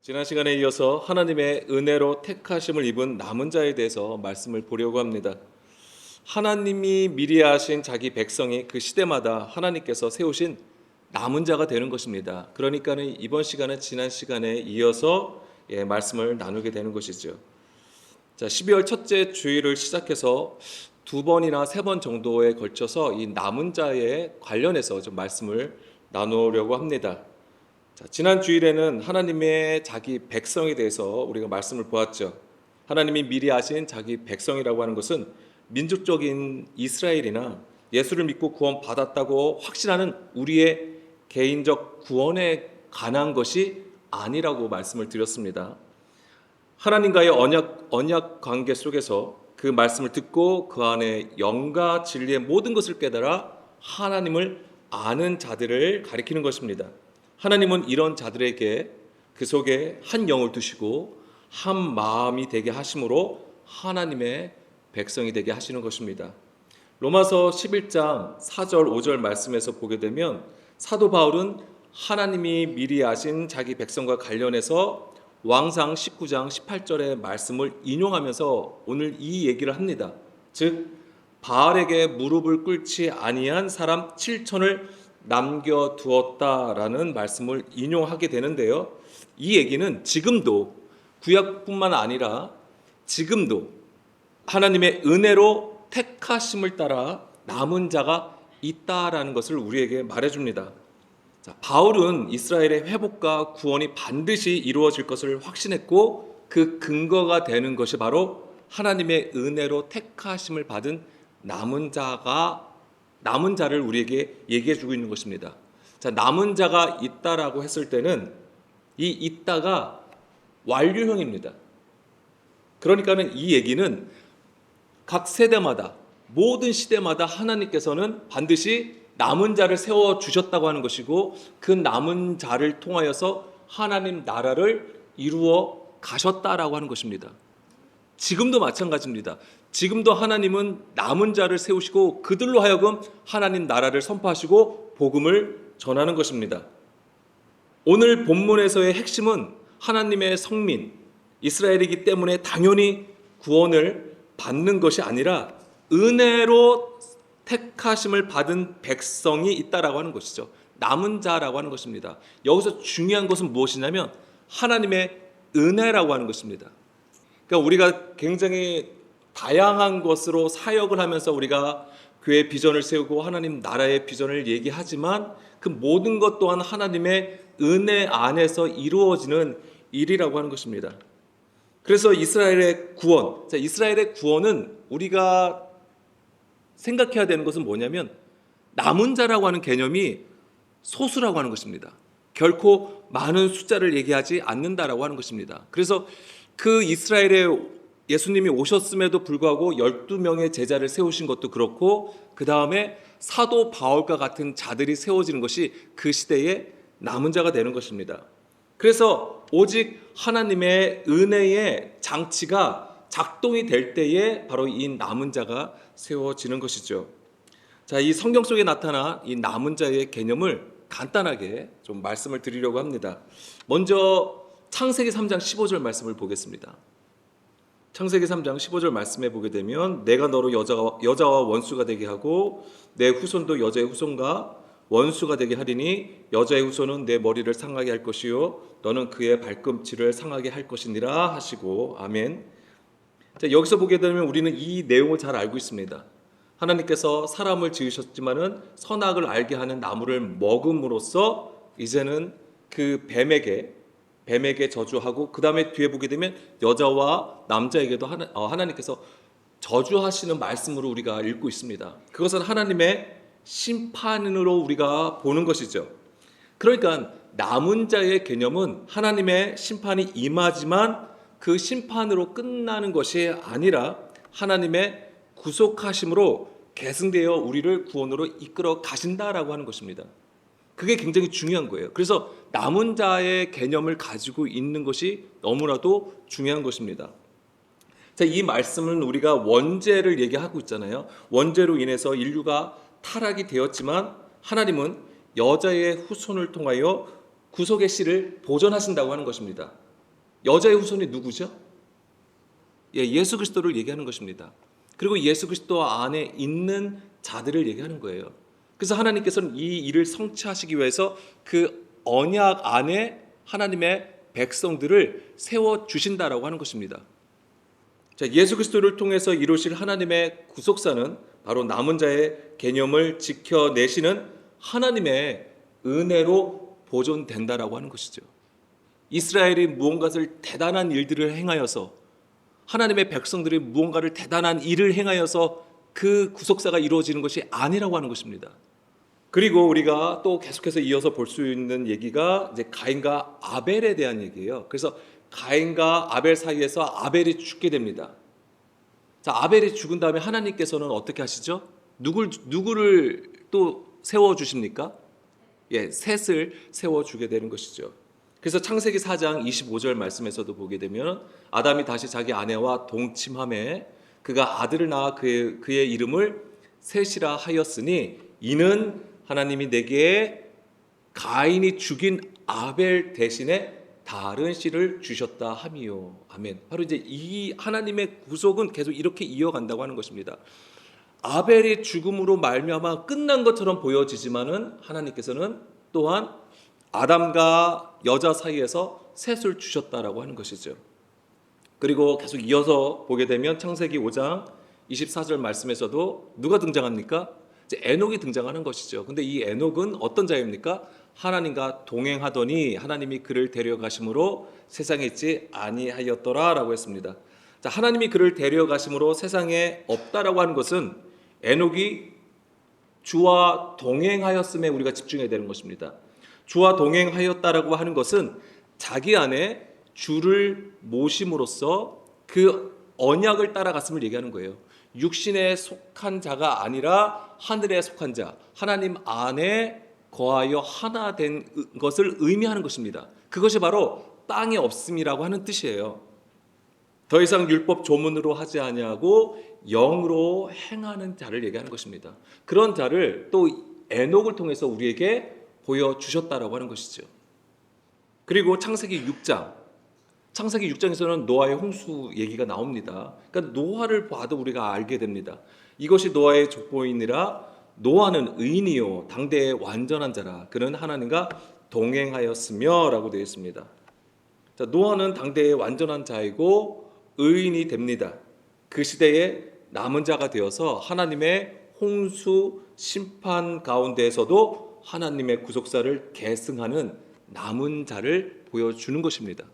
지난 시간에 이어서 하나님의 은혜로 택하심을 입은 남은 자에 대해서 말씀을 보려고 합니다. 하나님이 미리 하신 자기 백성이 그 시대마다 하나님께서 세우신 남은 자가 되는 것입니다. 그러니까는 이번 시간은 지난 시간에 이어서 말씀을 나누게 되는 것이죠. 자, 12월 첫째 주일을 시작해서 두 번이나 세 번 정도에 걸쳐서 이 남은 자에 관련해서 좀 말씀을 나누려고 합니다. 자, 지난 주일에는 하나님의 자기 백성에 대해서 우리가 말씀을 보았죠. 하나님이 미리 아신 자기 백성이라고 하는 것은 민족적인 이스라엘이나 예수를 믿고 구원받았다고 확신하는 우리의 개인적 구원에 관한 것이 아니라고 말씀을 드렸습니다. 하나님과의 언약 관계 속에서 그 말씀을 듣고 그 안에 영과 진리의 모든 것을 깨달아 하나님을 아는 자들을 가리키는 것입니다. 하나님은 이런 자들에게 그 속에 한 영을 두시고 한 마음이 되게 하심으로 하나님의 백성이 되게 하시는 것입니다. 로마서 11장 4절 5절 말씀에서 보게 되면 사도 바울은 하나님이 미리 아신 자기 백성과 관련해서 왕상 19장 18절의 말씀을 인용하면서 오늘 이 얘기를 합니다. 즉 바알에게 무릎을 꿇지 아니한 사람 7천을 남겨두었다라는 말씀을 인용하게 되는데요. 이 얘기는 지금도 구약뿐만 아니라 지금도 하나님의 은혜로 택하심을 따라 남은 자가 있다라는 것을 우리에게 말해줍니다. 자, 바울은 이스라엘의 회복과 구원이 반드시 이루어질 것을 확신했고 그 근거가 되는 것이 바로 하나님의 은혜로 택하심을 받은 남은 자를 우리에게 얘기해 주고 있는 것입니다. 자, 남은 자가 있다라고 했을 때는 이 있다가 완료형입니다. 그러니까는 이 얘기는 각 세대마다 모든 시대마다 하나님께서는 반드시 남은 자를 세워 주셨다고 하는 것이고 그 남은 자를 통하여서 하나님 나라를 이루어 가셨다라고 하는 것입니다. 지금도 마찬가지입니다. 지금도 하나님은 남은 자를 세우시고 그들로 하여금 하나님 나라를 선포하시고 복음을 전하는 것입니다. 오늘 본문에서의 핵심은 하나님의 성민 이스라엘이기 때문에 당연히 구원을 받는 것이 아니라 은혜로 택하심을 받은 백성이 있다라고 하는 것이죠. 남은 자라고 하는 것입니다. 여기서 중요한 것은 무엇이냐면 하나님의 은혜라고 하는 것입니다. 그러니까 우리가 굉장히 다양한 것으로 사역을 하면서 우리가 교회 비전을 세우고 하나님 나라의 비전을 얘기하지만 그 모든 것 또한 하나님의 은혜 안에서 이루어지는 일이라고 하는 것입니다. 그래서 이스라엘의 구원, 이스라엘의 구원은 우리가 생각해야 되는 것은 뭐냐면 남은 자라고 하는 개념이 소수라고 하는 것입니다. 결코 많은 숫자를 얘기하지 않는다라고 하는 것입니다. 그래서 그 이스라엘에 예수님이 오셨음에도 불구하고 12명의 제자를 세우신 것도 그렇고 그 다음에 사도 바울과 같은 자들이 세워지는 것이 그 시대의 남은 자가 되는 것입니다. 그래서 오직 하나님의 은혜의 장치가 작동이 될 때에 바로 이 남은 자가 세워지는 것이죠. 자, 이 성경 속에 나타나 이 남은 자의 개념을 간단하게 좀 말씀을 드리려고 합니다. 먼저 창세기 3장 15절 말씀을 보겠습니다. 창세기 3장 15절 말씀에 보게 되면 내가 너로 여자와 원수가 되게 하고 내 후손도 여자의 후손과 원수가 되게 하리니 여자의 후손은 내 머리를 상하게 할 것이요 너는 그의 발꿈치를 상하게 할 것이니라 하시고 아멘. 자, 여기서 보게 되면 우리는 이 내용을 잘 알고 있습니다. 하나님께서 사람을 지으셨지만은 선악을 알게 하는 나무를 먹음으로써 이제는 그 뱀에게 저주하고 그 다음에 뒤에 보게 되면 여자와 남자에게도 하나님께서 저주하시는 말씀으로 우리가 읽고 있습니다. 그것은 하나님의 심판으로 우리가 보는 것이죠. 그러니까 남은 자의 개념은 하나님의 심판이 임하지만 그 심판으로 끝나는 것이 아니라 하나님의 구속하심으로 계승되어 우리를 구원으로 이끌어 가신다라고 하는 것입니다. 그게 굉장히 중요한 거예요. 그래서 남은 자의 개념을 가지고 있는 것이 너무나도 중요한 것입니다. 자, 이 말씀은 우리가 원죄를 얘기하고 있잖아요. 원죄로 인해서 인류가 타락이 되었지만 하나님은 여자의 후손을 통하여 구속의 씨를 보존하신다고 하는 것입니다. 여자의 후손이 누구죠? 예, 예수 그리스도를 얘기하는 것입니다. 그리고 예수 그리스도 안에 있는 자들을 얘기하는 거예요. 그래서 하나님께서는 이 일을 성취하시기 위해서 그 언약 안에 하나님의 백성들을 세워 주신다라고 하는 것입니다. 자, 예수 그리스도를 통해서 이루실 하나님의 구속사는 바로 남은 자의 개념을 지켜내시는 하나님의 은혜로 보존된다라고 하는 것이죠. 이스라엘이 무언가를 대단한 일들을 행하여서 하나님의 백성들이 무언가를 대단한 일을 행하여서 그 구속사가 이루어지는 것이 아니라고 하는 것입니다. 그리고 우리가 또 계속해서 이어서 볼 수 있는 얘기가 이제 가인과 아벨에 대한 얘기예요. 그래서 가인과 아벨 사이에서 아벨이 죽게 됩니다. 자, 아벨이 죽은 다음에 하나님께서는 어떻게 하시죠? 누구를 또 세워 주십니까? 예, 셋을 세워 주게 되는 것이죠. 그래서 창세기 4장 25절 말씀에서도 보게 되면 아담이 다시 자기 아내와 동침함에 그가 아들을 낳아 그의 이름을 셋이라 하였으니 이는 하나님이 내게 가인이 죽인 아벨 대신에 다른 씨를 주셨다 함이요. 아멘. 바로 이제 이 하나님의 구속은 계속 이렇게 이어간다고 하는 것입니다. 아벨의 죽음으로 말미암아 끝난 것처럼 보여지지만은 하나님께서는 또한 아담과 여자 사이에서 셋을 주셨다라고 하는 것이죠. 그리고 계속 이어서 보게 되면 창세기 5장 24절 말씀에서도 누가 등장합니까? 이제 에녹이 등장하는 것이죠. 근데 이 에녹은 어떤 자입니까? 하나님과 동행하더니 하나님이 그를 데려가심으로 세상에 있지 아니하였더라라고 했습니다. 자, 하나님이 그를 데려가심으로 세상에 없다라고 하는 것은 에녹이 주와 동행하였음에 우리가 집중해야 되는 것입니다. 주와 동행하였다라고 하는 것은 자기 안에 주를 모심으로써 그 언약을 따라갔음을 얘기하는 거예요. 육신에 속한 자가 아니라 하늘에 속한 자, 하나님 안에 거하여 하나 된 것을 의미하는 것입니다. 그것이 바로 땅에 없음이라고 하는 뜻이에요. 더 이상 율법 조문으로 하지 아니하고 영으로 행하는 자를 얘기하는 것입니다. 그런 자를 또 에녹을 통해서 우리에게 보여주셨다라고 하는 것이죠. 그리고 창세기 6장에서는 노아의 홍수 얘기가 나옵니다. 그러니까 노아를 봐도 우리가 알게 됩니다. 이것이 노아의 족보이니라. 노아는 의인이요 당대의 완전한 자라. 그는 하나님과 동행하였으며 라고 되어 있습니다. 자, 노아는 당대의 완전한 자이고 의인이 됩니다. 그 시대에 남은 자가 되어서 하나님의 홍수 심판 가운데에서도 하나님의 구속사를 계승하는 남은 자를 보여주는 것입니다.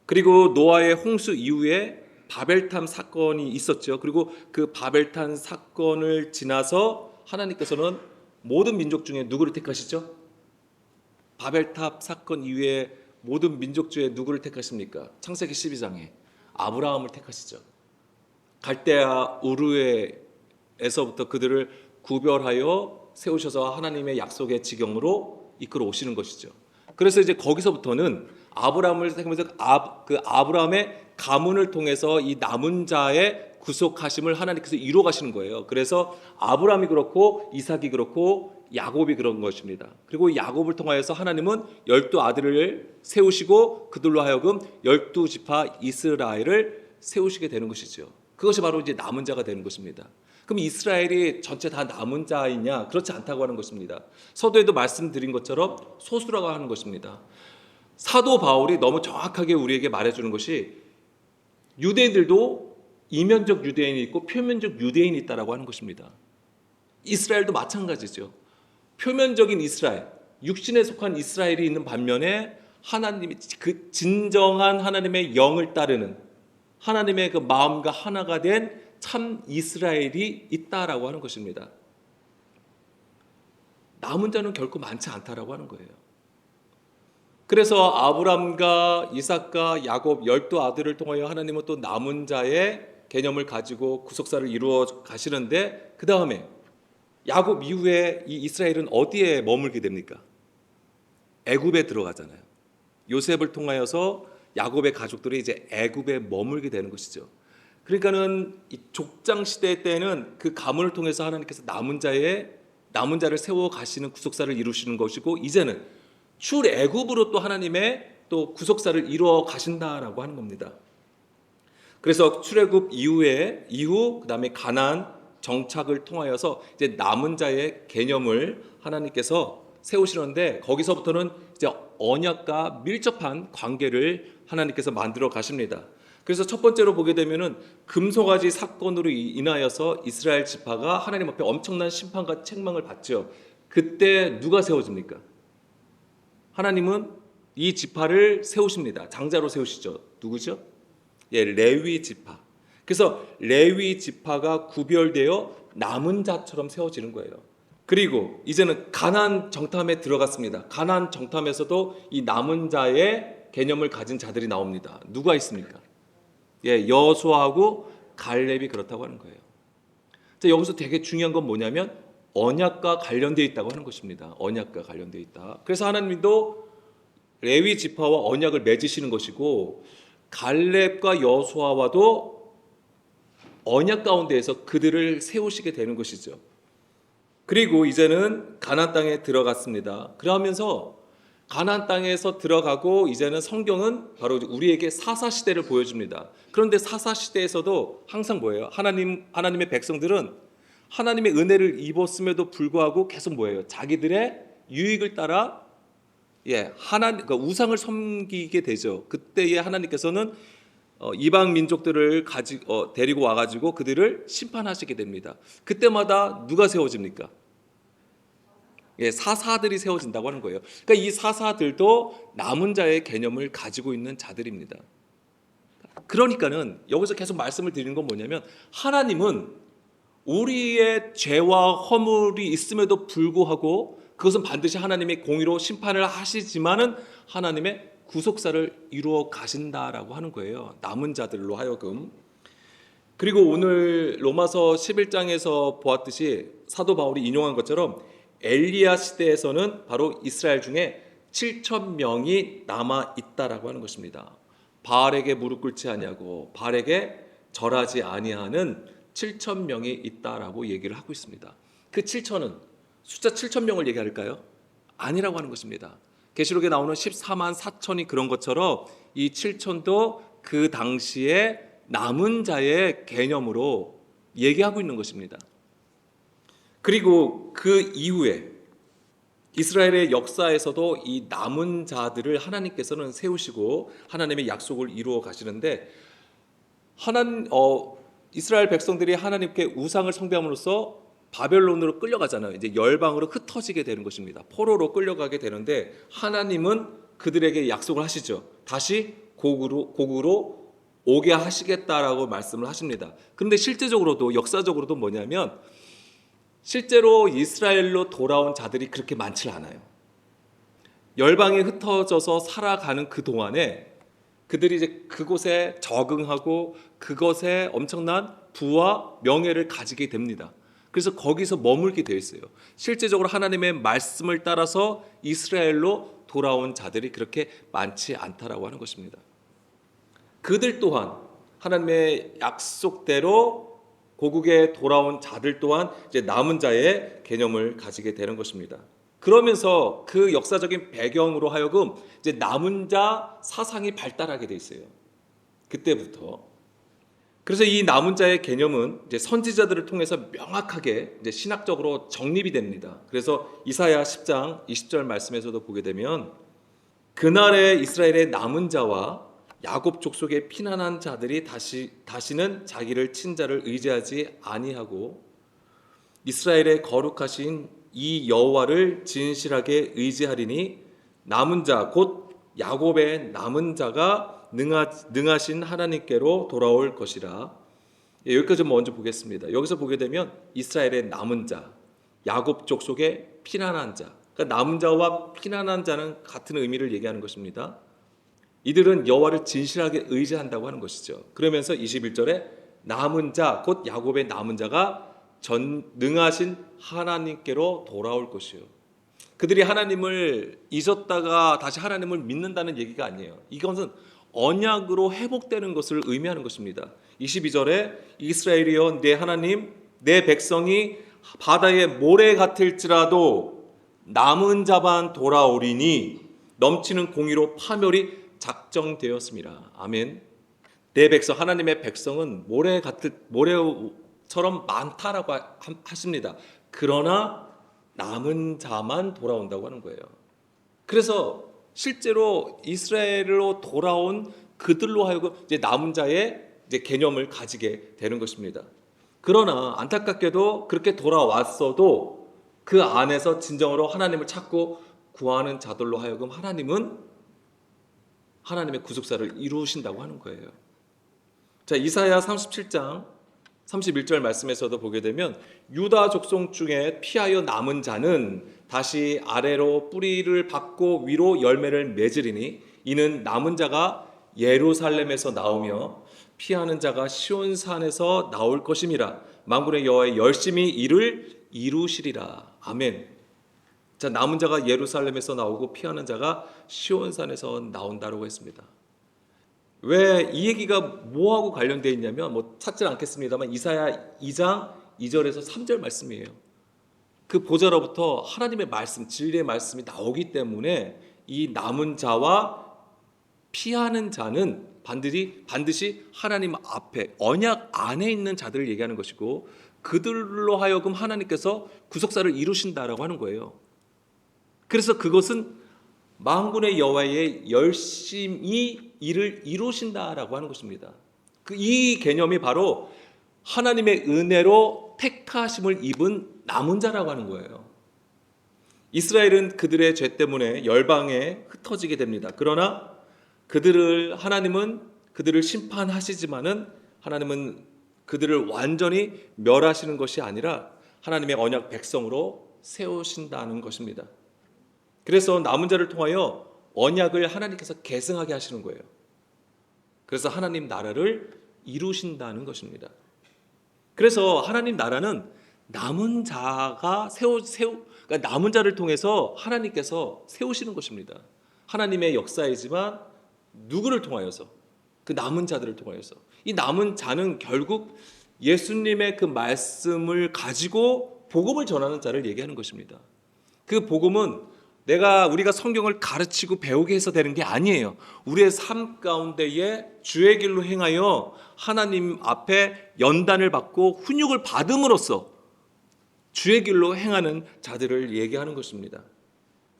그리고 노아의 홍수 이후에 바벨탑 사건이 있었죠. 그리고 그 바벨탑 사건을 지나서 하나님께서는 모든 민족 중에 누구를 택하시죠? 바벨탑 사건 이후에 모든 민족 중에 누구를 택하십니까? 창세기 12장에 아브라함을 택하시죠. 갈대아 우르에서부터 그들을 구별하여 세우셔서 하나님의 약속의 지경으로 이끌어 오시는 것이죠. 그래서 이제 거기서부터는 아브라함을 생각하면서 그 아브라함의 가문을 통해서 이 남은 자의 구속하심을 하나님께서 이루어 가시는 거예요. 그래서 아브라함이 그렇고 이삭이 그렇고 야곱이 그런 것입니다. 그리고 야곱을 통하여서 하나님은 12아들을 세우시고 그들로 하여금 12지파 이스라엘을 세우시게 되는 것이죠. 그것이 바로 이제 남은 자가 되는 것입니다. 그럼 이스라엘이 전체 다 남은 자이냐? 그렇지 않다고 하는 것입니다. 서두에도 말씀드린 것처럼 소수라고 하는 것입니다. 사도 바울이 너무 정확하게 우리에게 말해주는 것이 유대인들도 이면적 유대인이 있고 표면적 유대인이 있다라고 하는 것입니다. 이스라엘도 마찬가지죠. 표면적인 이스라엘, 육신에 속한 이스라엘이 있는 반면에 하나님이 그 진정한 하나님의 영을 따르는 하나님의 그 마음과 하나가 된 참 이스라엘이 있다라고 하는 것입니다. 남은 자는 결코 많지 않다라고 하는 거예요. 그래서 아브람과 이삭과 야곱 12아들을 통하여 하나님은 또 남은 자의 개념을 가지고 구속사를 이루어 가시는데 그 다음에 야곱 이후에 이 이스라엘은 어디에 머물게 됩니까? 애굽에 들어가잖아요. 요셉을 통하여서 야곱의 가족들이 이제 애굽에 머물게 되는 것이죠. 그러니까는 이 족장 시대 때는 그 가문을 통해서 하나님께서 남은 자를 세워 가시는 구속사를 이루시는 것이고 이제는 출애굽으로 또 하나님의 또 구속사를 이루어 가신다라고 하는 겁니다. 그래서 출애굽 이후 그다음에 가나안 정착을 통하여서 이제 남은 자의 개념을 하나님께서 세우시는데, 거기서부터는 이제 언약과 밀접한 관계를 하나님께서 만들어 가십니다. 그래서 첫 번째로 보게 되면은 금송아지 사건으로 인하여서 이스라엘 지파가 하나님 앞에 엄청난 심판과 책망을 받죠. 그때 누가 세워집니까? 하나님은 이 지파를 세우십니다. 장자로 세우시죠. 누구죠? 예, 레위 지파. 그래서 레위 지파가 구별되어 남은 자처럼 세워지는 거예요. 그리고 이제는 가나안 정탐에 들어갔습니다. 가나안 정탐에서도 이 남은 자의 개념을 가진 자들이 나옵니다. 누가 있습니까? 예, 여호수아하고 갈렙이 그렇다고 하는 거예요. 자, 여기서 되게 중요한 건 뭐냐면 언약과 관련되어 있다고 하는 것입니다. 언약과 관련되어 있다. 그래서 하나님도 레위 지파와 언약을 맺으시는 것이고, 갈렙과 여호수아와도 언약 가운데에서 그들을 세우시게 되는 것이죠. 그리고 이제는 가나안 땅에 들어갔습니다. 그러면서 가나안 땅에서 들어가고 이제는 성경은 바로 우리에게 사사 시대를 보여줍니다. 그런데 사사 시대에서도 항상 뭐예요? 하나님의 백성들은 하나님의 은혜를 입었음에도 불구하고 계속 뭐예요? 자기들의 유익을 따라 그러니까 우상을 섬기게 되죠. 그때에 하나님께서는 이방 민족들을 데리고 와가지고 그들을 심판하시게 됩니다. 그때마다 누가 세워집니까? 예, 사사들이 세워진다고 하는 거예요. 그러니까 이 사사들도 남은 자의 개념을 가지고 있는 자들입니다. 그러니까는 여기서 계속 말씀을 드리는 건 뭐냐면, 하나님은 우리의 죄와 허물이 있음에도 불구하고 그것은 반드시 하나님의 공의로 심판을 하시지만은 하나님의 구속사를 이루어 가신다라고 하는 거예요. 남은 자들로 하여금. 그리고 오늘 로마서 11장에서 보았듯이 사도 바울이 인용한 것처럼 엘리야 시대에서는 바로 이스라엘 중에 7천 명이 남아 있다라고 하는 것입니다. 바알에게 무릎 꿇지 아니하고 바알에게 절하지 아니하는 7천 명이 있다라고 얘기를 하고 있습니다. 그 7천은 숫자 7천 명을 얘기할까요? 아니라고 하는 것입니다. 계시록에 나오는 14만 4천이 그런 것처럼 이 7천도 그 당시에 남은 자의 개념으로 얘기하고 있는 것입니다. 그리고 그 이후에 이스라엘의 역사에서도 이 남은 자들을 하나님께서는 세우시고 하나님의 약속을 이루어 가시는데, 이스라엘 백성들이 하나님께 우상을 숭배함으로써 바벨론으로 끌려가잖아요. 이제 열방으로 흩어지게 되는 것입니다. 포로로 끌려가게 되는데 하나님은 그들에게 약속을 하시죠. 다시 고국으로 오게 하시겠다라고 말씀을 하십니다. 그런데 실제적으로도 역사적으로도 뭐냐면, 실제로 이스라엘로 돌아온 자들이 그렇게 많지 않아요. 열방에 흩어져서 살아가는 그 동안에 그들이 이제 그곳에 적응하고 그것에 엄청난 부와 명예를 가지게 됩니다. 그래서 거기서 머물게 되어 있어요. 실제적으로 하나님의 말씀을 따라서 이스라엘로 돌아온 자들이 그렇게 많지 않다라고 하는 것입니다. 그들 또한 하나님의 약속대로 고국에 돌아온 자들 또한 이제 남은 자의 개념을 가지게 되는 것입니다. 그러면서 그 역사적인 배경으로 하여금 이제 남은 자 사상이 발달하게 돼 있어요. 그때부터. 그래서 이 남은 자의 개념은 이제 선지자들을 통해서 명확하게 이제 신학적으로 정립이 됩니다. 그래서 이사야 10장 20절 말씀에서도 보게 되면, 그날에 이스라엘의 남은 자와 야곱 족속의 피난한 자들이 다시는 자기를 친 자를 의지하지 아니하고 이스라엘의 거룩하신 이 여호와를 진실하게 의지하리니 남은 자 곧 야곱의 남은 자가 능하신 하나님께로 돌아올 것이라. 여기까지 먼저 보겠습니다. 여기서 보게 되면 이스라엘의 남은 자, 야곱 족속의 피난한 자, 그러니까 남은 자와 피난한 자는 같은 의미를 얘기하는 것입니다. 이들은 여호와를 진실하게 의지한다고 하는 것이죠. 그러면서 21절에 남은 자 곧 야곱의 남은 자가 능하신 하나님께로 돌아올 것이요. 그들이 하나님을 잊었다가 다시 하나님을 믿는다는 얘기가 아니에요. 이것은 언약으로 회복되는 것을 의미하는 것입니다. 22절에 이스라엘이여 내 하나님 내 백성이 바다의 모래 같을지라도 남은 자만 돌아오리니 넘치는 공의로 파멸이 작정되었습니다. 아멘. 내 백성, 하나님의 백성은 모래처럼 많다라고 하십니다. 그러나 남은 자만 돌아온다고 하는 거예요. 그래서 실제로 이스라엘로 돌아온 그들로 하여금 이제 남은 자의 이제 개념을 가지게 되는 것입니다. 그러나 안타깝게도 그렇게 돌아왔어도 그 안에서 진정으로 하나님을 찾고 구하는 자들로 하여금 하나님은 하나님의 구속사를 이루신다고 하는 거예요. 자, 이사야 37장 31절 말씀에서도 보게 되면 유다 족속 중에 피하여 남은 자는 다시 아래로 뿌리를 받고 위로 열매를 맺으리니 이는 남은 자가 예루살렘에서 나오며 피하는 자가 시온산에서 나올 것임이라. 만군의 여호와의 열심히 이를 이루시리라. 아멘. 자, 남은 자가 예루살렘에서 나오고 피하는 자가 시온산에서 나온다라고 했습니다. 왜 이 얘기가 뭐하고 관련되어 있냐면 찾지 않겠습니다만 이사야 2장 2절에서 3절 말씀이에요. 그 보좌로부터 하나님의 말씀, 진리의 말씀이 나오기 때문에 이 남은 자와 피하는 자는 반드시 하나님 앞에 언약 안에 있는 자들을 얘기하는 것이고 그들로 하여금 하나님께서 구속사를 이루신다라고 하는 거예요. 그래서 그것은 만군의 여호와의 열심히 일을 이루신다라고 하는 것입니다. 이 개념이 바로 하나님의 은혜로 택하심을 입은 남은 자라고 하는 거예요. 이스라엘은 그들의 죄 때문에 열방에 흩어지게 됩니다. 그러나 하나님은 그들을 심판하시지만은 하나님은 그들을 완전히 멸하시는 것이 아니라 하나님의 언약 백성으로 세우신다는 것입니다. 그래서 남은 자를 통하여 언약을 하나님께서 계승하게 하시는 거예요. 그래서 하나님 나라를 이루신다는 것입니다. 그래서 하나님 나라는 남은 자가 그러니까 남은 자를 통해서 하나님께서 세우시는 것입니다. 하나님의 역사이지만 누구를 통하여서? 그 남은 자들을 통하여서. 이 남은 자는 결국 예수님의 그 말씀을 가지고 복음을 전하는 자를 얘기하는 것입니다. 그 복음은 우리가 성경을 가르치고 배우게 해서 되는 게 아니에요. 우리의 삶 가운데에 주의 길로 행하여 하나님 앞에 연단을 받고 훈육을 받음으로써 주의 길로 행하는 자들을 얘기하는 것입니다.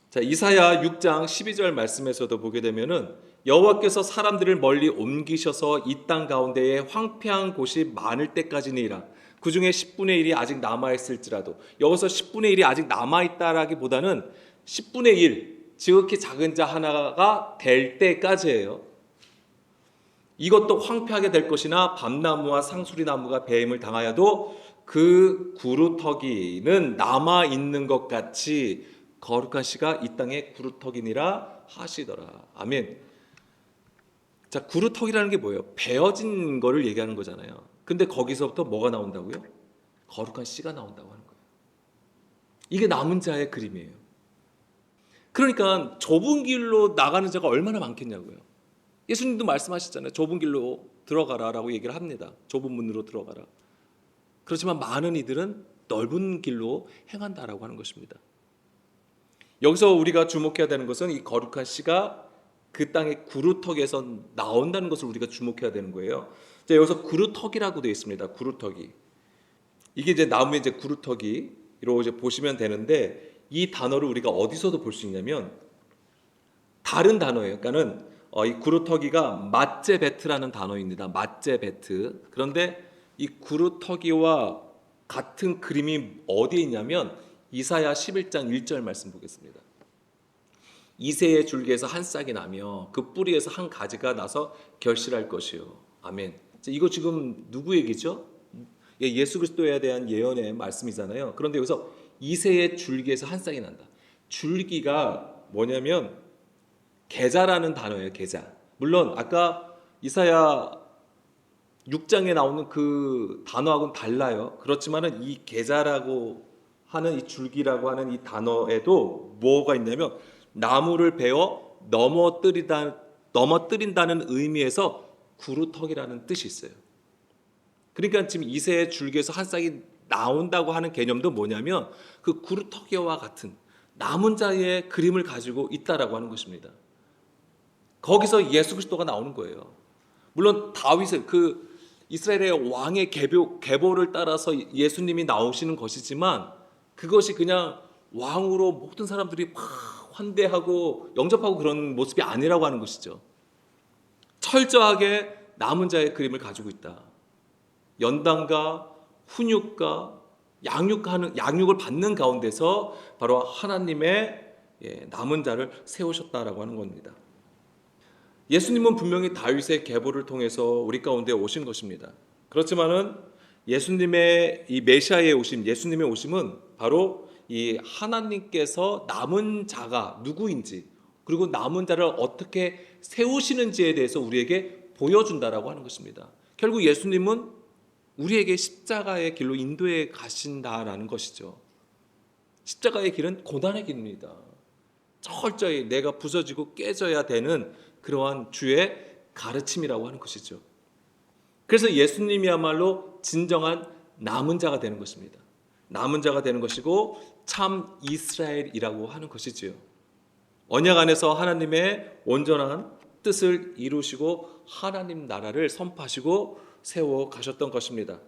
자, 이사야 6장 12절 말씀에서도 보게 되면은 여호와께서 사람들을 멀리 옮기셔서 이 땅 가운데에 황폐한 곳이 많을 때까지니라. 그 중에 10분의 1이 아직 남아있을지라도, 여기서 10분의 1이 아직 남아있다라기보다는 10분의 1, 지극히 작은 자 하나가 될 때까지예요. 이것도 황폐하게 될 것이나 밤나무와 상수리나무가 배임을 당하여도 그 구루터기는 남아있는 것 같이 거룩한 씨가 이 땅에 구루터기니라 하시더라. 아멘. 자, 구루터기라는 게 뭐예요? 베어진 거를 얘기하는 거잖아요. 근데 거기서부터 뭐가 나온다고요? 거룩한 씨가 나온다고 하는 거예요. 이게 남은 자의 그림이에요. 그러니까 좁은 길로 나가는 자가 얼마나 많겠냐고요. 예수님도 말씀하셨잖아요. 좁은 길로 들어가라라고 얘기를 합니다. 좁은 문으로 들어가라. 그렇지만 많은 이들은 넓은 길로 행한다라고 하는 것입니다. 여기서 우리가 주목해야 되는 것은 이 거룩한 씨가 그 땅의 구루터기에서 나온다는 것을 우리가 주목해야 되는 거예요. 자, 여기서 구루터기라고 되어 있습니다. 구루터기. 이게 이제 나무의 이제 구루터기로 이제 보시면 되는데 이 단어를 우리가 어디서도 볼 수 있냐면 다른 단어예요. 그러니까는 이 구루터기가 마제베트라는 단어입니다. 마제베트. 그런데 이 구루터기와 같은 그림이 어디에 있냐면 이사야 11장 1절 말씀 보겠습니다. 이새의 줄기에서 한 싹이 나며 그 뿌리에서 한 가지가 나서 결실할 것이요. 아멘. 이거 지금 누구 얘기죠? 예수 그리스도에 대한 예언의 말씀이잖아요. 그런데 여기서 이새의 줄기에서 한 싹이 난다. 줄기가 뭐냐면 계자라는 단어예요. 계자. 물론 아까 이사야 6장에 나오는 그 단어하고는 달라요. 그렇지만은 이 계자라고 하는 이 줄기라고 하는 이 단어에도 뭐가 있냐면 나무를 베어 넘어뜨린다는 의미에서 구루터기라는 뜻이 있어요. 그러니까 지금 이새의 줄기에서 한 싹이 나온다고 하는 개념도 뭐냐면 그 구루터기와 같은 남은 자의 그림을 가지고 있다라고 하는 것입니다. 거기서 예수 그리스도가 나오는 거예요. 물론 다윗의 그 이스라엘의 왕의 계보를 따라서 예수님이 나오시는 것이지만 그것이 그냥 왕으로 모든 사람들이 막 환대하고 영접하고 그런 모습이 아니라고 하는 것이죠. 철저하게 남은 자의 그림을 가지고 있다. 연단과 훈육과 양육을 받는 가운데서 바로 하나님의 남은 자를 세우셨다라고 하는 겁니다. 예수님은 분명히 다윗의 계보를 통해서 우리 가운데 오신 것입니다. 그렇지만은 예수님의 이 메시아의 오심, 예수님의 오심은 바로 이 하나님께서 남은 자가 누구인지, 그리고 남은 자를 어떻게 세우시는지에 대해서 우리에게 보여준다라고 하는 것입니다. 결국 예수님은 우리에게 십자가의 길로 인도해 가신다라는 것이죠. 십자가의 길은 고난의 길입니다. 철저히 내가 부서지고 깨져야 되는 그러한 주의 가르침이라고 하는 것이죠. 그래서 예수님이야말로 진정한 남은 자가 되는 것입니다. 남은 자가 되는 것이고 참 이스라엘이라고 하는 것이지요. 언약 안에서 하나님의 온전한 뜻을 이루시고 하나님 나라를 선포하시고 세워 가셨던 것입니다.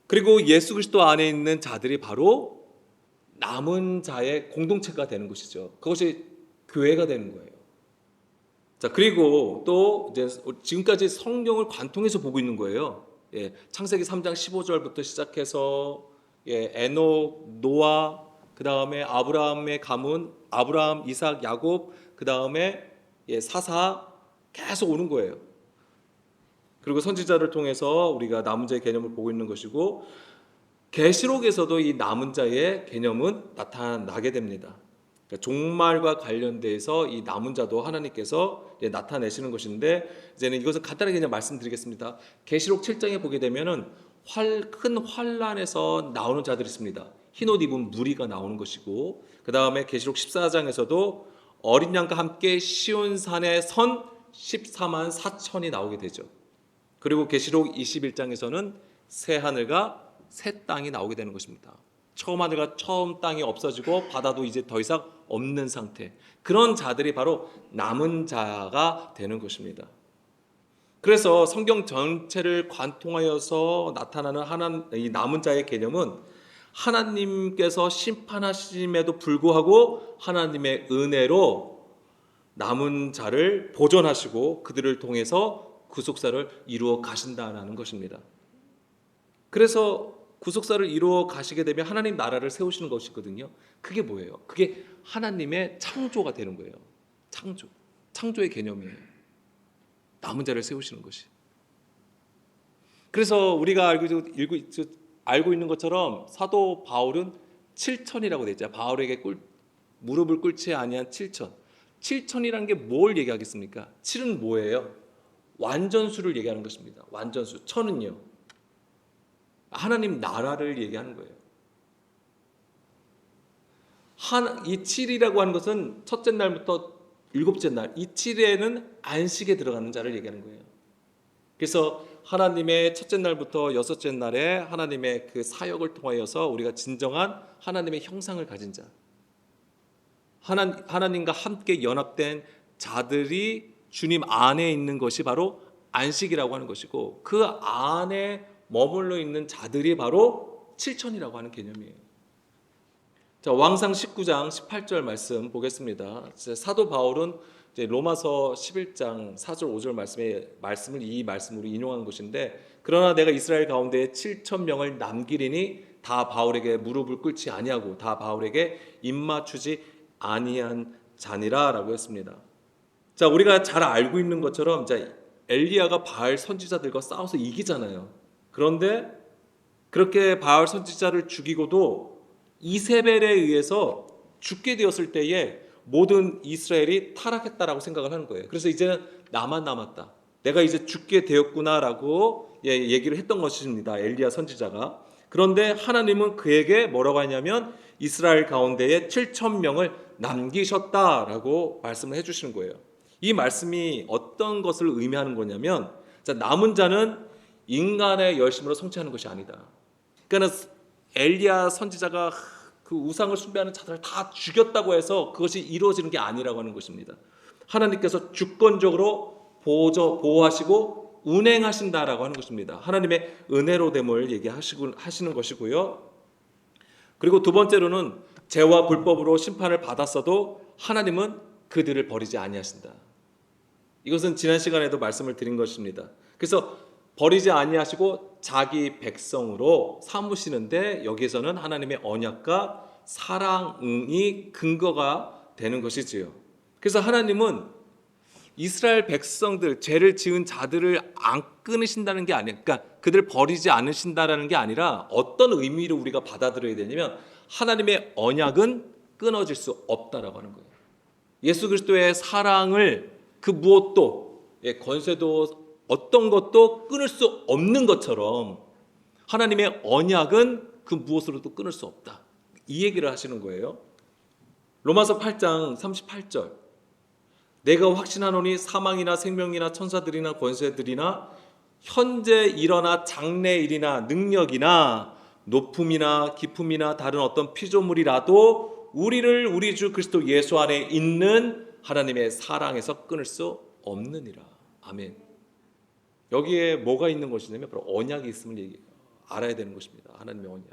그리고 예수 그리스도 안에 있는 자들이 바로 남은 자의 공동체가 되는 것이죠. 그것이 교회가 되는 거예요. 자, 그리고 또 이제 지금까지 성경을 관통해서 보고 있는 거예요. 창세기 3장 15절부터 시작해서 에녹, 노아, 그 다음에 아브라함의 가문, 아브라함, 이삭, 야곱, 그 다음에 사사 계속 오는 거예요. 그리고 선지자를 통해서 우리가 남은 자의 개념을 보고 있는 것이고 계시록에서도 이 남은 자의 개념은 나타나게 됩니다. 그러니까 종말과 관련돼서 이 남은 자도 하나님께서 나타내시는 것인데 이제는 이것을 간단하게 그냥 말씀드리겠습니다. 계시록 7장에 보게 되면은 큰 환란에서 나오는 자들이 있습니다. 흰옷 입은 무리가 나오는 것이고 그 다음에 계시록 14장에서도 어린 양과 함께 시온산에 선 14만 4천이 나오게 되죠. 그리고 계시록 21장에서는 새 하늘과 새 땅이 나오게 되는 것입니다. 처음 하늘과 처음 땅이 없어지고 바다도 이제 더 이상 없는 상태. 그런 자들이 바로 남은 자가 되는 것입니다. 그래서 성경 전체를 관통하여서 나타나는 이 남은 자의 개념은 하나님께서 심판하심에도 불구하고 하나님의 은혜로 남은 자를 보존하시고 그들을 통해서 구속사를 이루어 가신다는 것입니다. 그래서 구속사를 이루어 가시게 되면 하나님 나라를 세우시는 것이거든요. 그게 뭐예요? 그게 하나님의 창조가 되는 거예요. 창조의 개념이에요. 남은 자를 세우시는 것이. 그래서 우리가 알고 있는 것처럼 사도 바울은 7천이라고 되어 있죠. 바울에게 무릎을 꿇지 아니한 7천. 7천이라는 게 뭘 얘기하겠습니까? 7은 뭐예요? 완전수를 얘기하는 것입니다. 완전수. 천은요, 하나님 나라를 얘기하는 거예요. 이 7이라고 하는 것은 첫째 날부터 일곱째 날, 이 7에는 안식에 들어가는 자를 얘기하는 거예요. 그래서 하나님의 첫째 날부터 여섯째 날에 하나님의 그 사역을 통하여서 우리가 진정한 하나님의 형상을 가진 자, 하나님과 함께 연합된 자들이 주님 안에 있는 것이 바로 안식이라고 하는 것이고, 그 안에 머물러 있는 자들이 바로 7천이라고 하는 개념이에요. 자, 왕상 19장 18절 말씀 보겠습니다. 사도 바울은 이제 로마서 11장 4절 5절 말씀을 이 말씀으로 인용한 것인데, 그러나 내가 이스라엘 가운데 7천 명을 남기리니 다 바울에게 무릎을 꿇지 아니하고 다 바울에게 입맞추지 아니한 자니라라고 했습니다. 자, 우리가 잘 알고 있는 것처럼 엘리야가 바알 선지자들과 싸워서 이기잖아요. 그런데 그렇게 바알 선지자를 죽이고도 이세벨에 의해서 죽게 되었을 때에 모든 이스라엘이 타락했다라고 생각을 하는 거예요. 그래서 이제는 나만 남았다, 내가 이제 죽게 되었구나라고 얘기를 했던 것입니다, 엘리야 선지자가. 그런데 하나님은 그에게 뭐라고 하냐면 이스라엘 가운데에 7천 명을 남기셨다라고 말씀을 해주시는 거예요. 이 말씀이 어떤 것을 의미하는 거냐면, 남은 자는 인간의 열심으로 성취하는 것이 아니다. 그러니까 엘리야 선지자가 그 우상을 숭배하는 자들을 다 죽였다고 해서 그것이 이루어지는 게 아니라고 하는 것입니다. 하나님께서 주권적으로 보호하시고 운행하신다라고 하는 것입니다. 하나님의 은혜로됨을 얘기하시는 것이고요. 그리고 두 번째로는 죄와 불법으로 심판을 받았어도 하나님은 그들을 버리지 아니하신다. 이것은 지난 시간에도 말씀을 드린 것입니다. 그래서 버리지 아니하시고 자기 백성으로 삼으시는데 여기에서는 하나님의 언약과 사랑이 근거가 되는 것이지요. 그래서 하나님은 이스라엘 백성들, 죄를 지은 자들을 안 끊으신다는 게 아니에요. 그러니까 그들 버리지 않으신다라는 게 아니라 어떤 의미로 우리가 받아들여야 되냐면 하나님의 언약은 끊어질 수 없다라고 하는 거예요. 예수 그리스도의 사랑을 그 무엇도, 권세도 어떤 것도 끊을 수 없는 것처럼 하나님의 언약은 그 무엇으로도 끊을 수 없다. 이 얘기를 하시는 거예요. 로마서 8장 38절. 내가 확신하노니 사망이나 생명이나 천사들이나 권세들이나 현재 일어나 장래일이나 능력이나 높음이나 깊음이나 다른 어떤 피조물이라도 우리를 우리 주 그리스도 예수 안에 있는 하나님의 사랑에서 끊을 수 없느니라. 아멘. 여기에 뭐가 있는 것이냐면 바로 언약이 있음을 알아야 되는 것입니다. 하나님의 언약.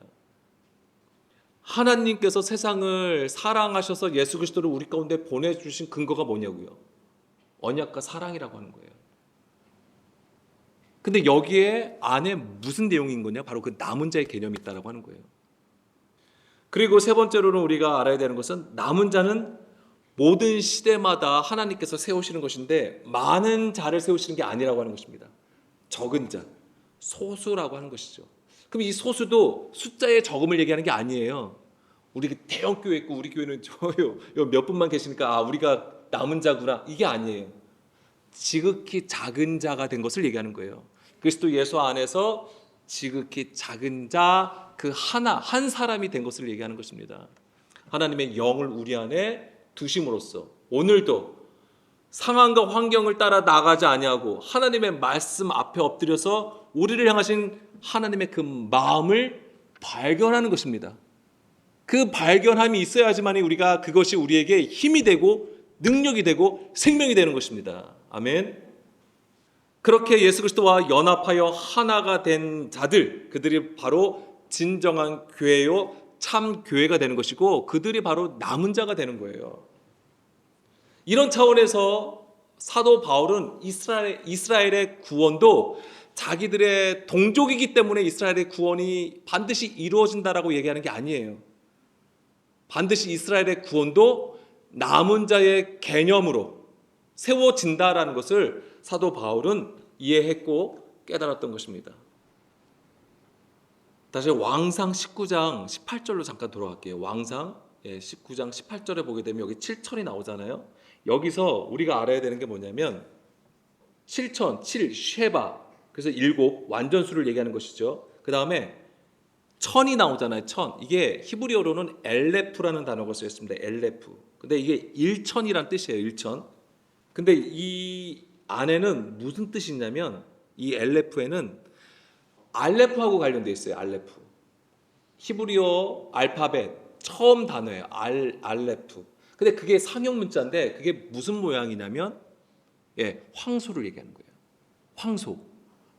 하나님께서 세상을 사랑하셔서 예수 그리스도를 우리 가운데 보내주신 근거가 뭐냐고요? 언약과 사랑이라고 하는 거예요. 근데 여기에 안에 무슨 내용인 거냐? 바로 그 남은 자의 개념이 있다고 하는 거예요. 그리고 세 번째로는 우리가 알아야 되는 것은 남은 자는 모든 시대마다 하나님께서 세우시는 것인데 많은 자를 세우시는 게 아니라고 하는 것입니다. 적은 자, 소수라고 하는 것이죠. 그럼 이 소수도 숫자의 적음을 얘기하는 게 아니에요. 우리 대형 교회 있고 우리 교회는 저요 몇 분만 계시니까 우리가 남은 자구나, 이게 아니에요. 지극히 작은 자가 된 것을 얘기하는 거예요. 그리스도 예수 안에서 지극히 작은 자 그 한 사람이 된 것을 얘기하는 것입니다. 하나님의 영을 우리 안에 두심으로써 오늘도 상황과 환경을 따라 나가지 아니하고 하나님의 말씀 앞에 엎드려서 우리를 향하신 하나님의 그 마음을 발견하는 것입니다. 그 발견함이 있어야지만 우리가 그것이 우리에게 힘이 되고 능력이 되고 생명이 되는 것입니다. 아멘. 그렇게 예수 그리스도와 연합하여 하나가 된 자들, 그들이 바로 진정한 교회요, 참 교회가 되는 것이고 그들이 바로 남은 자가 되는 거예요. 이런 차원에서 사도 바울은 이스라엘의 구원도 자기들의 동족이기 때문에 이스라엘의 구원이 반드시 이루어진다라고 얘기하는 게 아니에요. 반드시 이스라엘의 구원도 남은 자의 개념으로 세워진다라는 것을 사도 바울은 이해했고 깨달았던 것입니다. 다시 왕상 19장 18절로 잠깐 돌아갈게요. 왕상 19장 18절에 보게 되면 여기 7천이 나오잖아요. 여기서 우리가 알아야 되는 게 뭐냐면 7천, 7, 쉐바, 그래서 7 완전수를 얘기하는 것이죠. 그 다음에 천이 나오잖아요. 천. 이게 히브리어로는 엘레프라는 단어가 쓰였습니다. 엘레프. 근데 이게 1천이란 뜻이에요. 1천. 근데 이 안에는 무슨 뜻이 있냐면 이 엘레프에는 알레프하고 관련되어 있어요. 알레프. 히브리어 알파벳 처음 단어예요. 알레프. 근데 그게 상형 문자인데 그게 무슨 모양이냐면 황소를 얘기하는 거예요. 황소.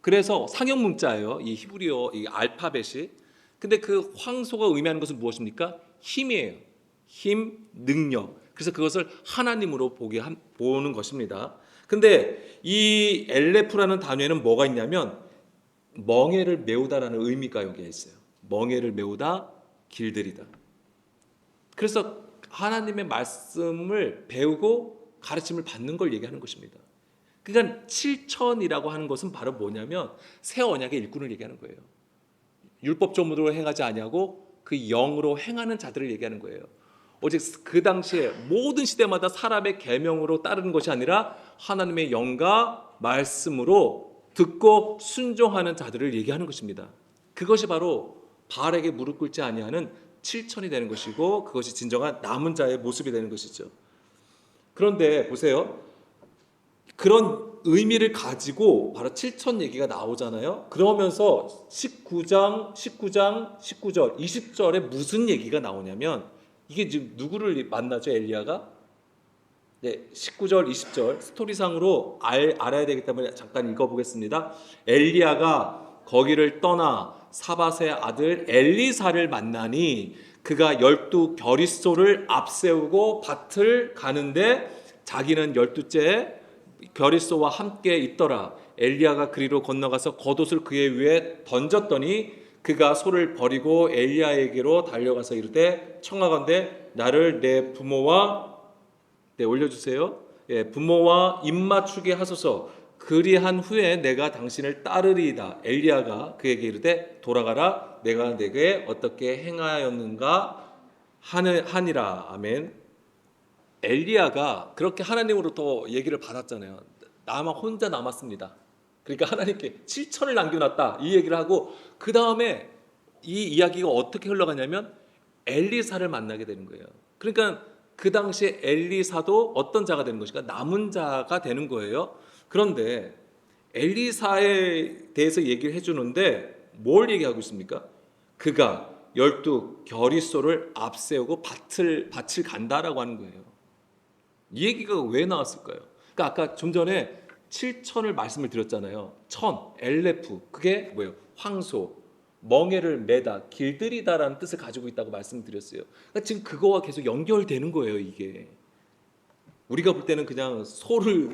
그래서 상형 문자예요. 이 히브리어 이 알파벳이. 근데 그 황소가 의미하는 것은 무엇입니까? 힘이에요. 힘, 능력. 그래서 그것을 하나님으로 보는 것입니다. 근데 이 엘레프라는 단어에는 뭐가 있냐면 멍에를 메우다라는 의미가 여기에 있어요. 멍에를 메우다, 길들이다. 그래서 하나님의 말씀을 배우고 가르침을 받는 걸 얘기하는 것입니다. 그러니까 7천이라고 하는 것은 바로 뭐냐면 새 언약의 일꾼을 얘기하는 거예요. 율법적으로 행하지 아니하고 그 영으로 행하는 자들을 얘기하는 거예요. 오직 그 당시에 모든 시대마다 사람의 계명으로 따르는 것이 아니라 하나님의 영과 말씀으로 듣고 순종하는 자들을 얘기하는 것입니다. 그것이 바로 바알에게 무릎 꿇지 아니하는 7천이 되는 것이고 그것이 진정한 남은 자의 모습이 되는 것이죠. 그런데 보세요. 그런 의미를 가지고 바로 7천 얘기가 나오잖아요. 그러면서 19절, 20절에 무슨 얘기가 나오냐면 이게 지금 누구를 만나죠? 엘리야가? 네, 19절, 20절 스토리상으로 알아야 되기 때문에 잠깐 읽어보겠습니다. 엘리야가 거기를 떠나 사밧의 아들 엘리사를 만나니 그가 12겨릿소를 앞세우고 밭을 가는데 자기는 12째 겨릿소와 함께 있더라. 엘리야가 그리로 건너가서 겉옷을 그의 위에 던졌더니 그가 소를 버리고 엘리야에게로 달려가서 이르되 청하건대 나를 내 부모와 올려주세요. 부모와 입맞추게 하소서. 그리한 후에 내가 당신을 따르리이다. 엘리야가 그에게 이르되 돌아가라. 내가 내게 어떻게 행하였는가 하니라. 아멘. 엘리야가 그렇게 하나님으로부터 얘기를 받았잖아요. 나만 혼자 남았습니다. 그러니까 하나님께 7천을 남겨놨다 이 얘기를 하고 그 다음에 이 이야기가 어떻게 흘러가냐면 엘리사를 만나게 되는 거예요. 그러니까 그 당시에 엘리사도 어떤 자가 되는 것인가? 남은 자가 되는 거예요. 그런데 엘리사에 대해서 얘기를 해주는데 뭘 얘기하고 있습니까? 그가 12겨릿소를 앞세우고 밭을 간다라고 하는 거예요. 이 얘기가 왜 나왔을까요? 그러니까 아까 좀 전에 7천을 말씀을 드렸잖아요. 천, 엘레프, 그게 뭐예요? 황소, 멍에를 매다, 길들이다라는 뜻을 가지고 있다고 말씀드렸어요. 그러니까 지금 그거와 계속 연결되는 거예요. 이게 우리가 볼 때는 그냥 소를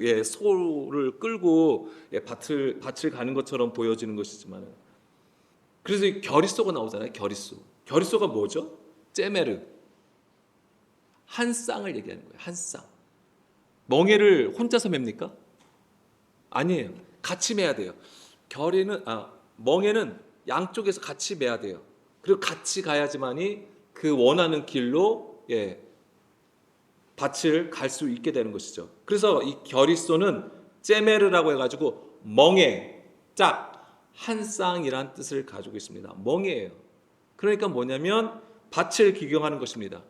끌고 밭을 가는 것처럼 보여지는 것이지만, 그래서 이 겨릿소가 나오잖아요. 겨릿소가 뭐죠? 째메르, 한 쌍을 얘기하는 거예요. 한 쌍. 멍에를 혼자서 맵니까? 아니에요. 같이 매야 돼요. 멍에는 양쪽에서 같이 매야 돼요. 그리고 같이 가야지만이 그 원하는 길로 밭을 갈 수 있게 되는 것이죠. 그래서 이 겨릿소는 째메르라고 해가지고 멍에, 한 쌍이란 뜻을 가지고 있습니다. 멍에예요. 그러니까 뭐냐면 밭을 기경하는 것입니다.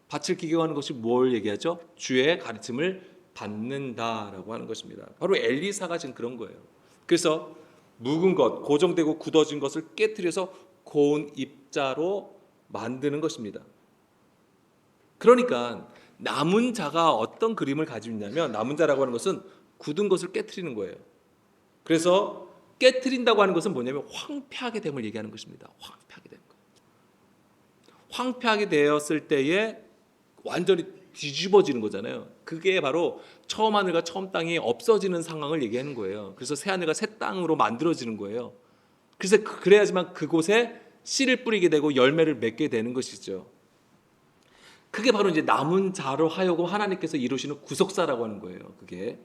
밭을 기경하는 것이 뭘 얘기하죠? 주의 가르침을 받는다라고 하는 것입니다. 바로 엘리사가 지금 그런 거예요. 그래서 묵은 것, 고정되고 굳어진 것을 깨트려서 고운 입자로 만드는 것입니다. 그러니까 남은 자가 어떤 그림을 가지고 있냐면, 남은 자라고 하는 것은 굳은 것을 깨트리는 거예요. 그래서 깨트린다고 하는 것은 뭐냐면 황폐하게 됨을 얘기하는 것입니다. 황폐하게 된 거. 황폐하게 되었을 때에 완전히 뒤집어지는 거잖아요. 그게 바로 처음 하늘과 처음 땅이 없어지는 상황을 얘기하는 거예요. 그래서 새 하늘과 새 땅으로 만들어지는 거예요. 그래서 그래야지만 그곳에 씨를 뿌리게 되고 열매를 맺게 되는 것이죠. 그게 바로 이제 남은 자로 하여금 하나님께서 이루시는 구속사라고 하는 거예요. 그게.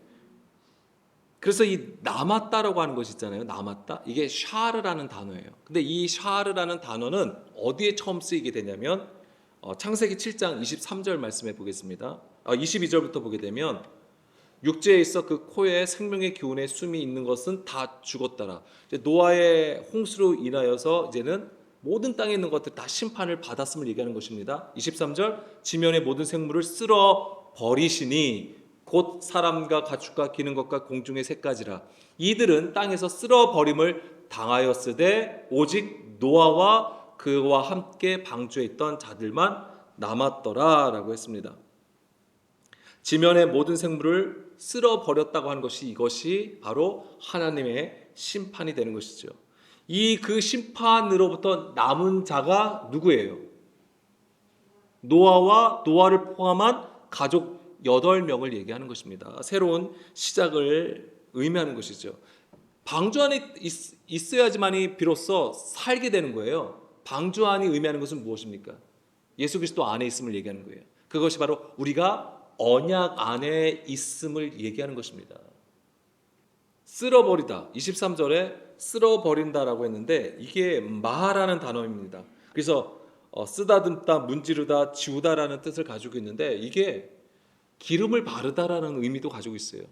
그래서 이 남았다라고 하는 것이 있잖아요. 남았다. 이게 샤르라는 단어예요. 근데 이 샤르라는 단어는 어디에 처음 쓰이게 되냐면 창세기 7장 23절 말씀해 보겠습니다. 22절부터 보게 되면 육지에 있어 그 코에 생명의 기운의 숨이 있는 것은 다 죽었더라. 노아의 홍수로 인하여서 이제는 모든 땅에 있는 것들 다 심판을 받았음을 얘기하는 것입니다. 23절 지면의 모든 생물을 쓸어 버리시니 곧 사람과 가축과 기는 것과 공중의 새까지라. 이들은 땅에서 쓸어 버림을 당하였으되 오직 노아와 그와 함께 방주에 있던 자들만 남았더라라고 했습니다. 지면의 모든 생물을 쓸어 버렸다고 하는 것이, 이것이 바로 하나님의 심판이 되는 것이죠. 그 심판으로부터 남은 자가 누구예요? 노아를 포함한 가족 8명을 얘기하는 것입니다. 새로운 시작을 의미하는 것이죠. 방주 안에 있어야지만이 비로소 살게 되는 거예요. 방주 안이 의미하는 것은 무엇입니까? 예수 그리스도 안에 있음을 얘기하는 거예요. 그것이 바로 우리가 언약 안에 있음을 얘기하는 것입니다. 쓸어버리다, 23절에 쓸어버린다라고 했는데 이게 마라는 단어입니다. 그래서 쓰다듬다, 문지르다, 지우다라는 뜻을 가지고 있는데 이게 기름을 바르다라는 의미도 가지고 있어요.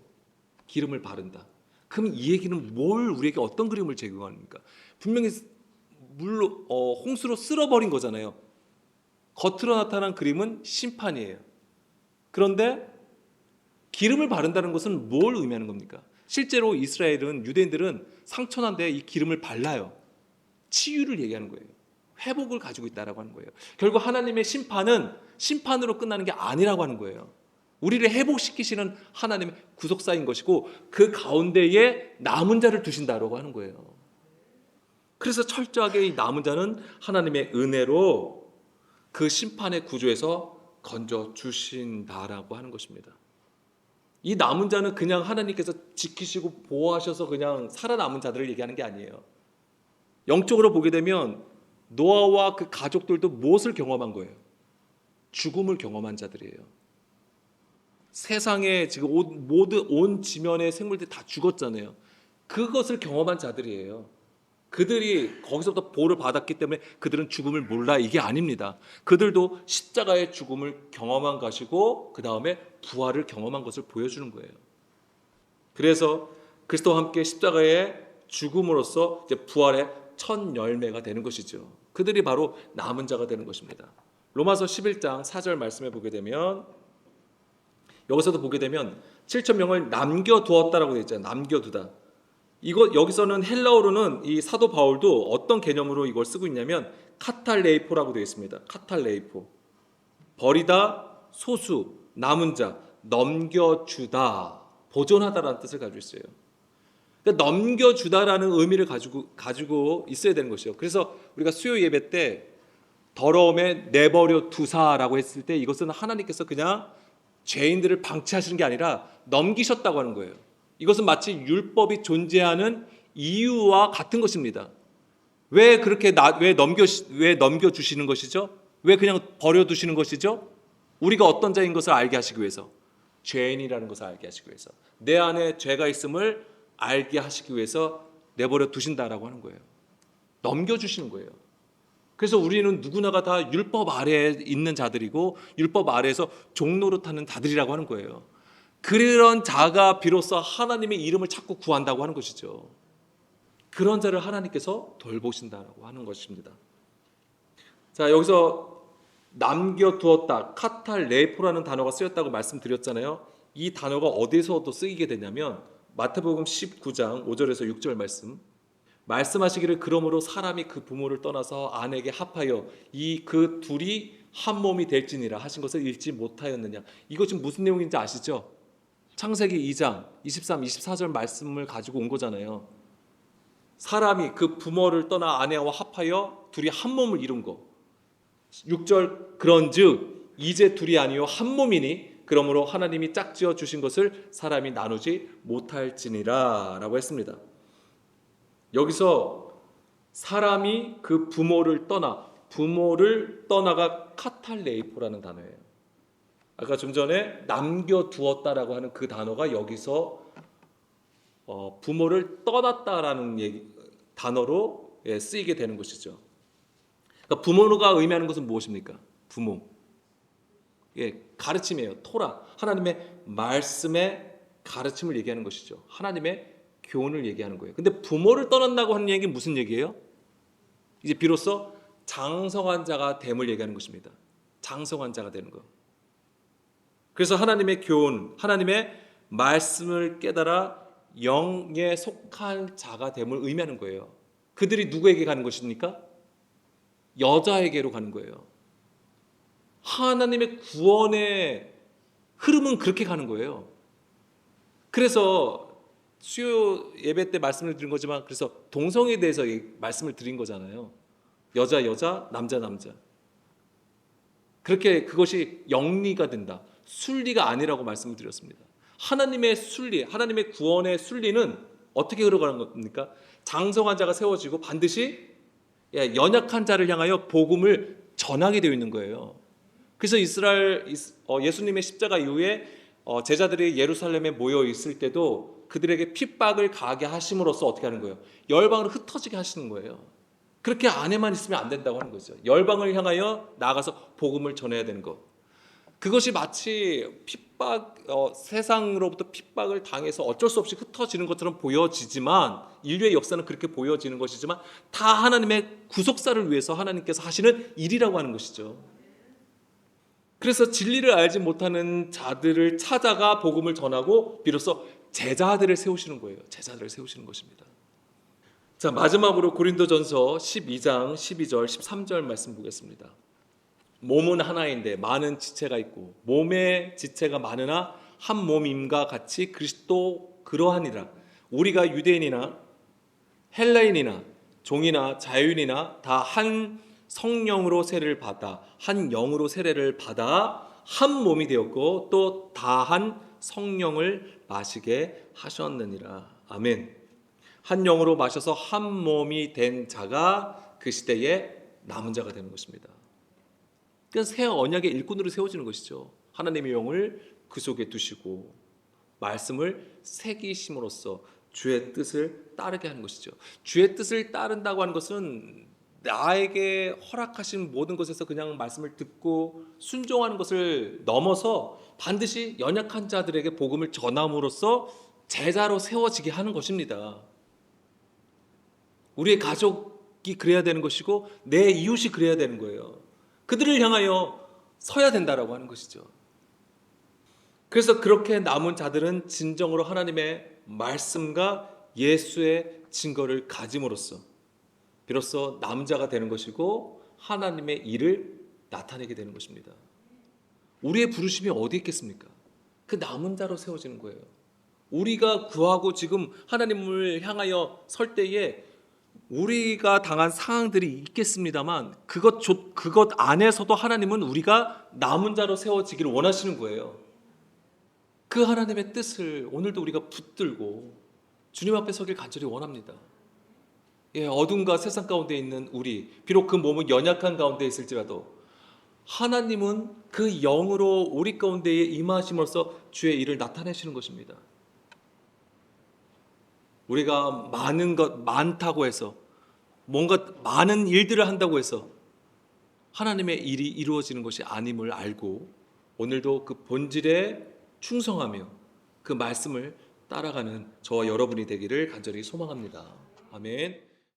기름을 바른다. 그럼 이 얘기는 우리에게 어떤 그림을 제공합니까? 분명히 물로 홍수로 쓸어버린 거잖아요. 겉으로 나타난 그림은 심판이에요. 그런데 기름을 바른다는 것은 뭘 의미하는 겁니까? 실제로 이스라엘은, 유대인들은 상처난 데에 이 기름을 발라요. 치유를 얘기하는 거예요. 회복을 가지고 있다라고 하는 거예요. 결국 하나님의 심판은 심판으로 끝나는 게 아니라고 하는 거예요. 우리를 회복시키시는 하나님의 구속사인 것이고 그 가운데에 남은 자를 두신다라고 하는 거예요. 그래서 철저하게 이 남은 자는 하나님의 은혜로 그 심판의 구조에서 건져 주신다라고 하는 것입니다. 이 남은 자는 그냥 하나님께서 지키시고 보호하셔서 그냥 살아남은 자들을 얘기하는 게 아니에요. 영적으로 보게 되면 노아와 그 가족들도 무엇을 경험한 거예요? 죽음을 경험한 자들이에요. 세상에 지금 온 지면의 생물들이 다 죽었잖아요. 그것을 경험한 자들이에요. 그들이 거기서부터 보호를 받았기 때문에 그들은 죽음을 몰라, 이게 아닙니다. 그들도 십자가의 죽음을 경험한 것이고 그 다음에 부활을 경험한 것을 보여주는 거예요. 그래서 그리스도와 함께 십자가의 죽음으로써 이제 부활의 첫 열매가 되는 것이죠. 그들이 바로 남은 자가 되는 것입니다. 로마서 11장 4절 말씀에 보게 되면, 여기서도 보게 되면 7천 명을 남겨두었다라고 되어 있잖아요. 남겨두다. 여기서는 헬라어로는 이 사도 바울도 어떤 개념으로 이걸 쓰고 있냐면 카탈레이포라고 되어 있습니다. 카탈레이포. 버리다, 소수, 남은 자, 넘겨주다, 보존하다라는 뜻을 가지고 있어요. 그러니까 넘겨주다라는 의미를 가지고 있어야 되는 것이요. 그래서 우리가 수요 예배 때 더러움에 내버려 두사라고 했을 때 이것은 하나님께서 그냥 죄인들을 방치하시는 게 아니라 넘기셨다고 하는 거예요. 이것은 마치 율법이 존재하는 이유와 같은 것입니다. 왜 그렇게 왜 넘겨주시는 것이죠? 왜 그냥 버려두시는 것이죠? 우리가 어떤 자인 것을 알게 하시기 위해서, 죄인이라는 것을 알게 하시기 위해서, 내 안에 죄가 있음을 알게 하시기 위해서 내버려 두신다라고 하는 거예요. 넘겨주시는 거예요. 그래서 우리는 누구나가 다 율법 아래에 있는 자들이고 율법 아래에서 종노릇하는 자들이라고 하는 거예요. 그런 자가 비로소 하나님의 이름을 찾고 구한다고 하는 것이죠. 그런 자를 하나님께서 돌보신다고 하는 것입니다. 자, 여기서 남겨두었다, 카탈레포라는 단어가 쓰였다고 말씀드렸잖아요. 이 단어가 어디서도 쓰이게 되냐면 마태복음 19장 5절에서 6절 말씀하시기를 그러므로 사람이 그 부모를 떠나서 아내에게 합하여 그 둘이 한 몸이 될지니라 하신 것을 읽지 못하였느냐. 이거 지금 무슨 내용인지 아시죠? 창세기 2장 23, 24절 말씀을 가지고 온 거잖아요. 사람이 그 부모를 떠나 아내와 합하여 둘이 한 몸을 이룬 거. 6절 그런즉 이제 둘이 아니요 한 몸이니 그러므로 하나님이 짝지어 주신 것을 사람이 나누지 못할지니라 라고 했습니다. 여기서 사람이 그 부모를 떠나가 카탈레이포라는 단어예요. 아까 좀 전에 남겨두었다라고 하는 그 단어가 여기서 부모를 떠났다라는 단어로 쓰이게 되는 것이죠. 그러니까 부모가 의미하는 것은 무엇입니까? 부모. 가르침이에요. 토라. 하나님의 말씀의 가르침을 얘기하는 것이죠. 하나님의 교훈을 얘기하는 거예요. 근데 부모를 떠난다고 하는 얘기는 무슨 얘기예요? 이제 비로소 장성한 자가 됨을 얘기하는 것입니다. 장성한 자가 되는 것. 그래서 하나님의 교훈, 하나님의 말씀을 깨달아 영에 속한 자가 됨을 의미하는 거예요. 그들이 누구에게 가는 것입니까? 여자에게로 가는 거예요. 하나님의 구원의 흐름은 그렇게 가는 거예요. 그래서 수요 예배 때 말씀을 드린 거지만 그래서 동성애에 대해서 말씀을 드린 거잖아요. 여자, 남자. 그렇게 그것이 영리가 된다. 순리가 아니라고 말씀을 드렸습니다. 하나님의 순리, 하나님의 구원의 순리는 어떻게 흘러가는 겁니까? 장성한 자가 세워지고 반드시 연약한 자를 향하여 복음을 전하게 되어 있는 거예요. 그래서 예수님의 십자가 이후에 제자들이 예루살렘에 모여 있을 때도 그들에게 핍박을 가하게 하심으로써 어떻게 하는 거예요? 열방으로 흩어지게 하시는 거예요. 그렇게 안에만 있으면 안 된다고 하는 거죠. 열방을 향하여 나아가서 복음을 전해야 되는 것. 그것이 마치 세상으로부터 핍박을 당해서 어쩔 수 없이 흩어지는 것처럼 보여지지만, 인류의 역사는 그렇게 보여지는 것이지만 다 하나님의 구속사를 위해서 하나님께서 하시는 일이라고 하는 것이죠. 그래서 진리를 알지 못하는 자들을 찾아가 복음을 전하고 비로소 제자들을 세우시는 거예요. 제자들을 세우시는 것입니다. 자, 마지막으로 고린도전서 12장 12절 13절 말씀 보겠습니다. 몸은 하나인데 많은 지체가 있고 몸의 지체가 많으나 한 몸임과 같이 그리스도 그러하니라. 우리가 유대인이나 헬라인이나 종이나 자유인이나 다 한 성령으로 세례를 받아 한 영으로 세례를 받아 한 몸이 되었고 또 다 한 성령을 마시게 하셨느니라. 아멘. 한 영으로 마셔서 한 몸이 된 자가 그 시대에 남은 자가 되는 것입니다. 그러니까 새 언약의 일꾼으로 세워지는 것이죠. 하나님의 영을 그 속에 두시고 말씀을 새기심으로써 주의 뜻을 따르게 하는 것이죠. 주의 뜻을 따른다고 하는 것은 나에게 허락하신 모든 것에서 그냥 말씀을 듣고 순종하는 것을 넘어서 반드시 연약한 자들에게 복음을 전함으로써 제자로 세워지게 하는 것입니다. 우리의 가족이 그래야 되는 것이고 내 이웃이 그래야 되는 거예요. 그들을 향하여 서야 된다라고 하는 것이죠. 그래서 그렇게 남은 자들은 진정으로 하나님의 말씀과 예수의 증거를 가짐으로써 비로소 남자가 되는 것이고 하나님의 일을 나타내게 되는 것입니다. 우리의 부르심이 어디 있겠습니까? 그 남은 자로 세워지는 거예요. 우리가 구하고 지금 하나님을 향하여 설 때에 우리가 당한 상황들이 있겠습니다만 그것 안에서도 하나님은 우리가 남은 자로 세워지기를 원하시는 거예요. 그 하나님의 뜻을 오늘도 우리가 붙들고 주님 앞에 서길 간절히 원합니다. 어둠과 세상 가운데 있는 우리, 비록 그 몸은 연약한 가운데 있을지라도 하나님은 그 영으로 우리 가운데에 임하심으로써 주의 일을 나타내시는 것입니다. 우리가 많다고 해서 뭔가 많은 일들을 한다고 해서 하나님의 일이 이루어지는 것이 아님을 알고 오늘도 그 본질에 충성하며 그 말씀을 따라가는 저와 여러분이 되기를 간절히 소망합니다. 아멘.